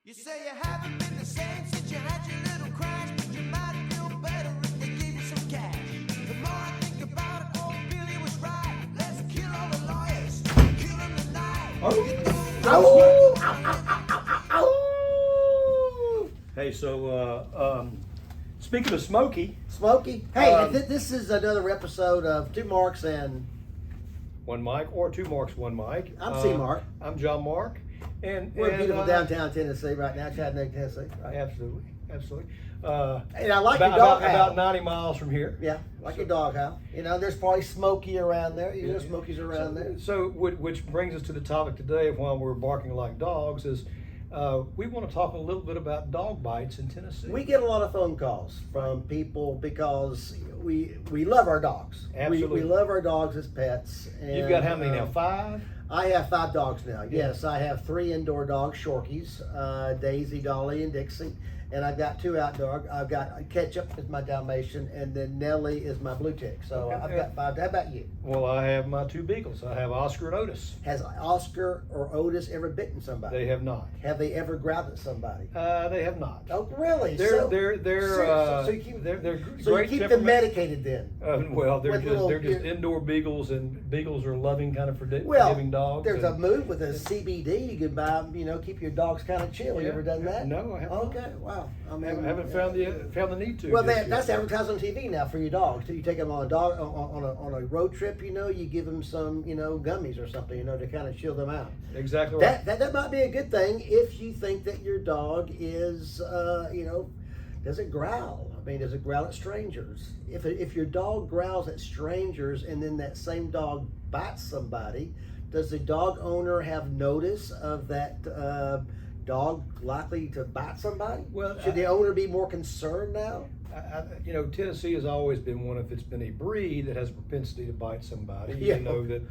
You say you haven't been the same since you had your little crash, but you might feel better if they gave you some cash. The more I think about it, old Billy was right. Let's kill all the lawyers, kill them tonight. Hey, so speaking of Smokey, Smokey. Hey, this is another episode of Two Marks and One Mike, or Two Marks, One Mike. I'm C. Mark. I'm John Mark, and We're in beautiful downtown Tennessee right now, Chattanooga, Tennessee. Right? Absolutely. And I like about, your dog about, howl. about 90 miles from here. Yeah, like your dog howl. You know, there's probably Smokey around there. You know, Smokey's around there. So, which brings us to the topic today, while we're barking like dogs, is we want to talk a little bit about dog bites in Tennessee. We get a lot of phone calls from people because we love our dogs. Absolutely. We love our dogs as pets. And, You've got how many now? 5? I have 5 dogs now. Yes, I have 3 indoor dogs, Shorkies, Daisy, Dolly, and Dixie. And I've got 2 outdoor. I've got Ketchup is my Dalmatian, and then Nellie is my blue tick. So Okay. I've got 5. How about you? Well, I have my 2 beagles. I have Oscar and Otis. Has Oscar or Otis ever bitten somebody? They have not. Have they ever growled at somebody? They have not. Oh, really? They're so they're so you keep, they're so you great keep them temperament. medicated then? Well, they're With just little- they're just indoor beagles, and beagles are loving, kind of forgiving Well, dogs. there's a and- move with a CBD. You can buy, keep your dogs kind of chill. You Yeah. ever done that? No, I haven't. Okay, wow. I mean, haven't found the need to. Well, just yet. that's advertised on TV now for your dogs. You take them on a road trip. You give them some gummies or something. To kind of chill them out. Exactly right. That might be a good thing if you think that your dog is does it growl? I mean, does it growl at strangers? If your dog growls at strangers and then that same dog bites somebody, does the dog owner have notice of that dog likely to bite somebody? Well, should the owner be more concerned now? Tennessee has always been one. If it's been a breed that has a propensity to bite somebody, Yeah. you know that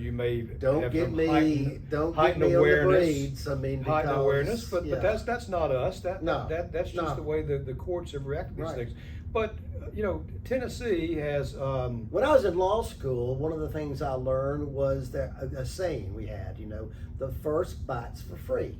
you may Don't have get some me heightened on the awareness. breeds. I mean, Heightened because, awareness, but yeah. that's not us. No, That's just no. the way the courts have reacted to these Right. things. But Tennessee has. When I was in law school, one of the things I learned was that a saying we had, the first bite's for free.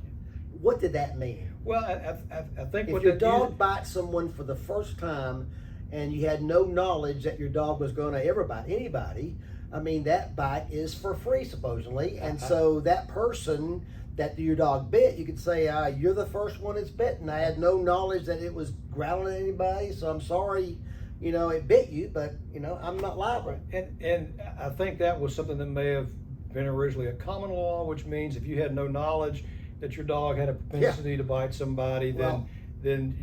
What did that mean? Well, I think If what your that dog bites someone for the first time and you had no knowledge that your dog was going to ever bite anybody, I mean, that bite is for free, supposedly. And so that person that your dog bit, you could say, you're the first one that's bitten. I had no knowledge that it was growling at anybody, so I'm sorry, it bit you, but, I'm not liable. And I think that was something that may have been originally a common law, which means if you had no knowledge that your dog had a propensity to bite somebody, then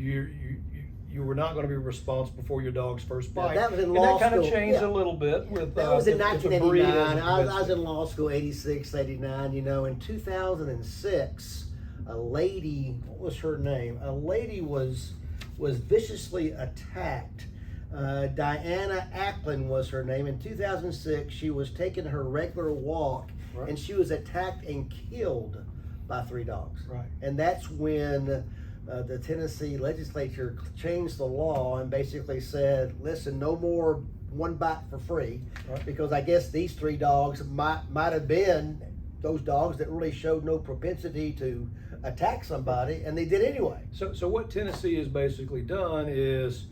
you were not going to be responsible for your dog's first bite. That was in and law that kind of school. changed Yeah. a little bit with That was in if a breed has 1989. a I was propensity. in law school 86, 89. In 2006, a lady, what was her name? A lady was viciously attacked. Diana Ackland was her name. In 2006, she was taking her regular walk, Right. and she was attacked and killed by 3 dogs. Right. And that's when the Tennessee legislature changed the law and basically said, listen, no more one bite for free, Right. because I guess these 3 dogs might have been those dogs that really showed no propensity to attack somebody, and they did anyway. So what Tennessee has basically done is,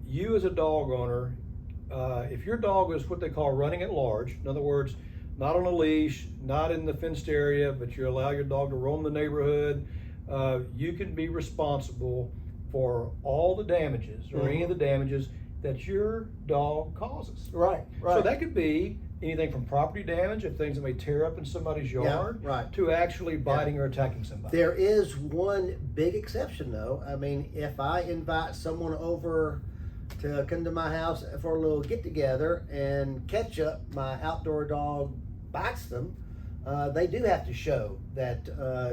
you as a dog owner, if your dog is what they call running at large, in other words, not on a leash, not in the fenced area, but you allow your dog to roam the neighborhood, you can be responsible for all the damages or any of the damages that your dog causes. Right. So that could be anything from property damage, of things that may tear up in somebody's yard, right. to actually biting or attacking somebody. There is one big exception, though. I mean, if I invite someone over to come to my house for a little get-together and Ketchup, my outdoor dog, bites them, they do have to show that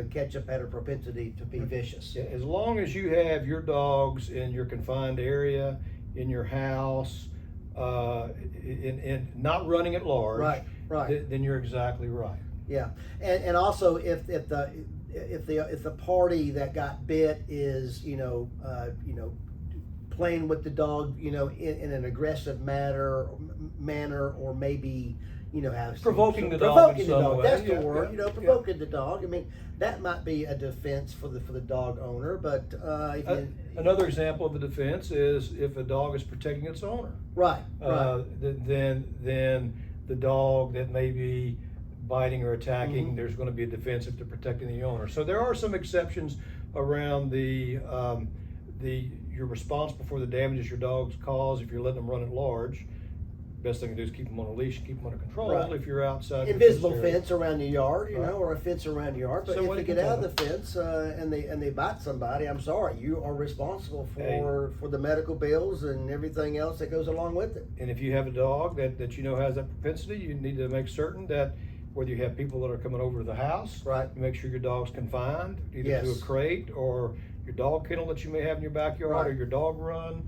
Ketchup had a propensity to be vicious. Yeah, as long as you have your dogs in your confined area, in your house, in not running at large, Right. then you're exactly right. Yeah, and also if the party that got bit is playing with the dog in an aggressive manner, or maybe have Provoking the dog in some way. That's the Yeah, word. yeah, Provoking the dog. I mean, that might be a defense for the dog owner. But Another example of a defense is if a dog is protecting its owner. right. Then the dog that may be biting or attacking, Mm-hmm. there's going to be a defense if they're protecting the owner. So there are some exceptions around you're responsible for the damages your dogs cause if you're letting them run at large. Best thing to do is keep them on a leash and keep them under control. Right. If you're outside Invisible the area. fence around the yard, Right. or a fence around the yard. But So if what they do you get out tell of the fence and they bite somebody, I'm sorry, you are responsible Hey. for the medical bills and everything else that goes along with it. And if you have a dog that has that propensity, you need to make certain that whether you have people that are coming over to the house, Right. you make sure your dog's confined either to a Yes. crate or your dog kennel that you may have in your backyard or Right. your dog run,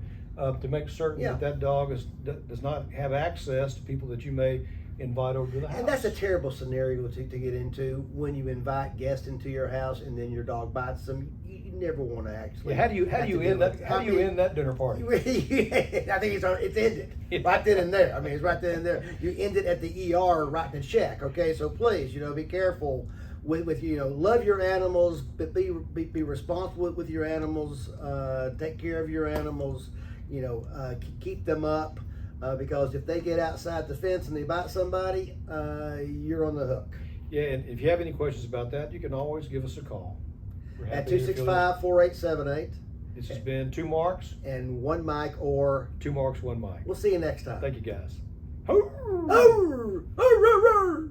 to make certain Yeah. that dog does not have access to people that you may invite over to the house. And that's a terrible scenario to get into when you invite guests into your house and then your dog bites them. You never want to actually. Yeah, how do you have to end deal that? with it. How do you end that dinner party? I think it's ended right then and there. I mean, it's right then and there. You end it at the ER writing a check. Okay, so please, be careful with love your animals, but be responsible with your animals. Take care of your animals. Keep them up. Because if they get outside the fence and they bite somebody, you're on the hook. Yeah, and if you have any questions about that, you can always give us a call. We're At happy to fill in. 265-4878 This has been 2 Marks, and 1 Mike, or 2 Marks, 1 Mike. we'll see you next time. Thank you, guys. Arr, arr, arr, arr.